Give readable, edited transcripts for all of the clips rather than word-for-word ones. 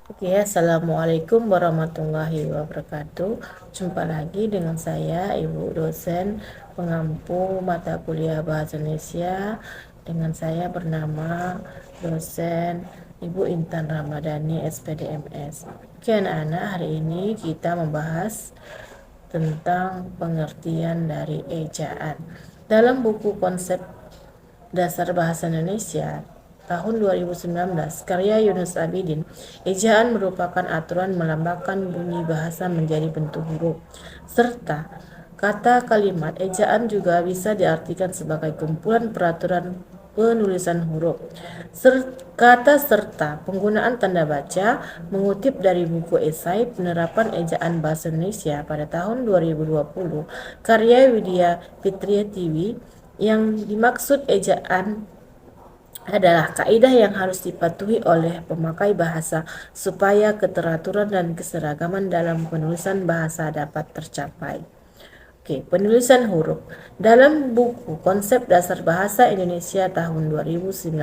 Oke, Assalamualaikum warahmatullahi wabarakatuh. Jumpa lagi dengan saya, Ibu dosen pengampu mata kuliah Bahasa Indonesia. Dengan saya bernama dosen Ibu Intan Ramadhani, SPDMS. Oke, anak-anak, hari ini kita membahas tentang pengertian dari ejaan. Dalam buku konsep Dasar Bahasa Indonesia tahun 2019 karya Yunus Abidin, ejaan merupakan aturan melambangkan bunyi bahasa menjadi bentuk huruf, serta kata kalimat ejaan juga bisa diartikan sebagai kumpulan peraturan penulisan huruf. Kata serta penggunaan tanda baca mengutip dari buku esai penerapan ejaan bahasa Indonesia pada tahun 2020 karya Widya Fitriatiwi. Yang dimaksud ejaan adalah kaidah yang harus dipatuhi oleh pemakai bahasa supaya keteraturan dan keseragaman dalam penulisan bahasa dapat tercapai. Oke, penulisan huruf. Dalam buku Konsep Dasar Bahasa Indonesia tahun 2019,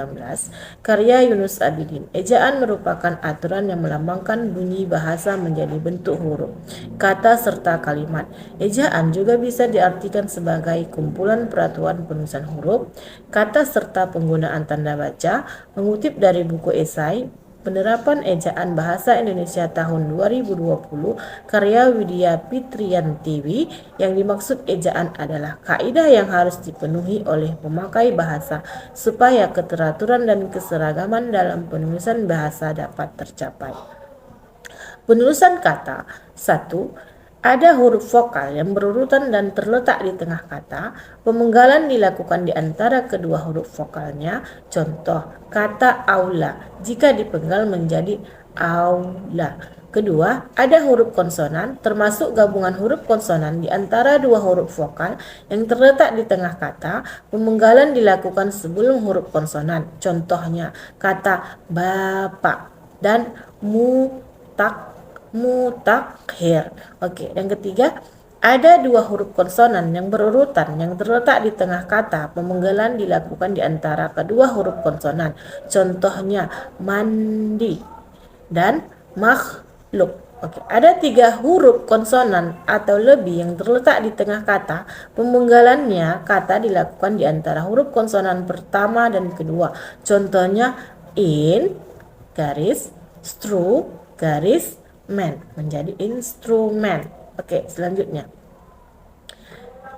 karya Yunus Abidin, ejaan merupakan aturan yang melambangkan bunyi bahasa menjadi bentuk huruf, kata serta kalimat. Ejaan juga bisa diartikan sebagai kumpulan peraturan penulisan huruf, kata serta penggunaan tanda baca, mengutip dari buku esai Penerapan Ejaan Bahasa Indonesia tahun 2020 karya Widya Fitriyantiwi. Yang dimaksud ejaan adalah kaidah yang harus dipenuhi oleh pemakai bahasa supaya keteraturan dan keseragaman dalam penulisan bahasa dapat tercapai. Penulisan kata. 1. Ada huruf vokal yang berurutan dan terletak di tengah kata. Pemenggalan dilakukan di antara kedua huruf vokalnya. Contoh, kata aula jika dipenggal menjadi aula. Kedua, ada huruf konsonan termasuk gabungan huruf konsonan di antara dua huruf vokal yang terletak di tengah kata. Pemenggalan dilakukan sebelum huruf konsonan. Contohnya, kata bapak dan mutakhir. Oke, yang ketiga, ada dua huruf konsonan yang berurutan yang terletak di tengah kata. Pemenggalan dilakukan di antara kedua huruf konsonan. Contohnya mandi dan makhluk. Oke, ada tiga huruf konsonan atau lebih yang terletak di tengah kata. Pemenggalannya kata dilakukan di antara huruf konsonan pertama dan kedua. Contohnya in garis stru garis menjadi instrumen. Oke, selanjutnya.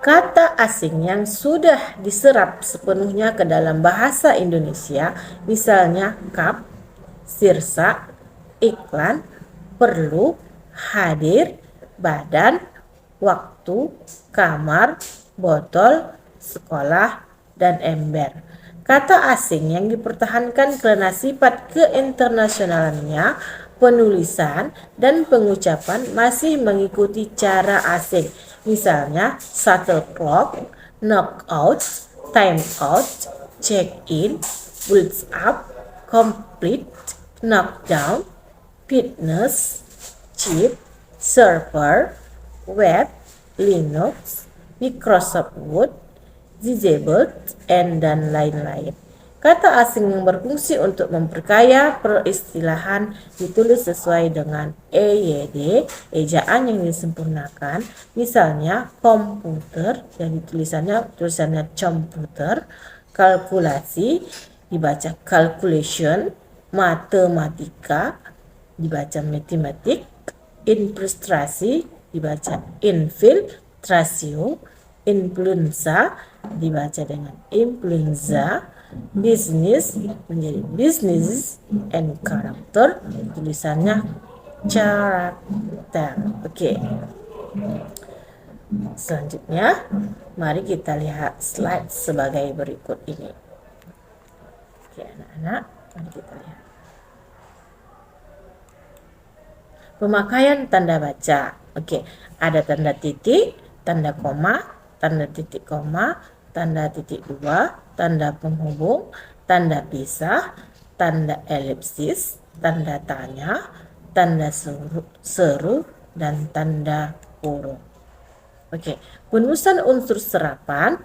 Kata asing yang sudah diserap sepenuhnya ke dalam bahasa Indonesia, misalnya kap, sirsa, iklan, perlu, hadir, badan, waktu, kamar, botol, sekolah, dan ember. Kata asing yang dipertahankan karena sifat keinternasionalannya, penulisan dan pengucapan masih mengikuti cara asing. Misalnya shuttlecock, knockout, time out, check in, build up, complete, knockdown, fitness, chip, server, web, Linux, Microsoft Word, disabled, dan lain-lain. Kata asing yang berfungsi untuk memperkaya peristilahan ditulis sesuai dengan EYD, ejaan yang disempurnakan. Misalnya komputer, yang tulisannya computer, kalkulasi, dibaca calculation, matematika, dibaca matematik, infiltrasi, dibaca infiltratio, influenza, dibaca dengan influenza, bisnis menjadi business, and karakter tulisannya karakter. Oke. Selanjutnya, mari kita lihat slide sebagai berikut ini. Oke, anak-anak, mari kita lihat. Pemakaian tanda baca. Oke, ada tanda titik, tanda koma, tanda titik koma, tanda titik dua, tanda penghubung, tanda pisah, tanda elipsis, tanda tanya, tanda seru, dan tanda kurung. Oke, penulisan unsur serapan.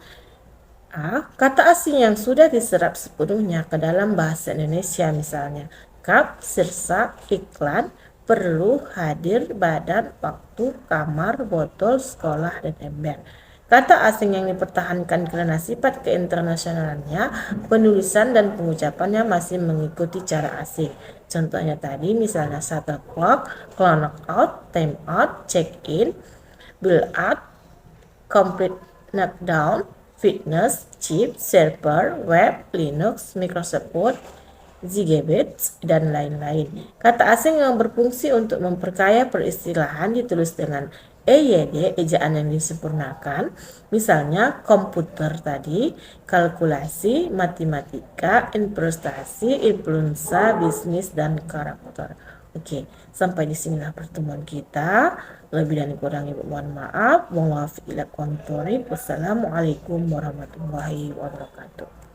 Kata asing yang sudah diserap sepenuhnya ke dalam bahasa Indonesia, misalnya lengkap, sirsak, iklan, perlu, hadir, badan, waktu, kamar, botol, sekolah, dan ember. Kata asing yang dipertahankan karena sifat keinternasionalannya, penulisan dan pengucapannya masih mengikuti cara asing. Contohnya tadi misalnya shuttle clock, clock out, time out, check in, bill out, complete knockdown, fitness, chip, server, web, Linux, Microsoft Word, Gigabytes, dan lain-lain. Kata asing yang berfungsi untuk memperkaya peristilahan ditulis dengan EYD, ejaan yang disempurnakan. Misalnya komputer tadi, kalkulasi, matematika, investasi, influenza, bisnis, dan karakter. Oke, sampai di sinilah pertemuan kita. Lebih dan kurang ibu mohon maaf. Wassalamualaikum warahmatullahi wabarakatuh.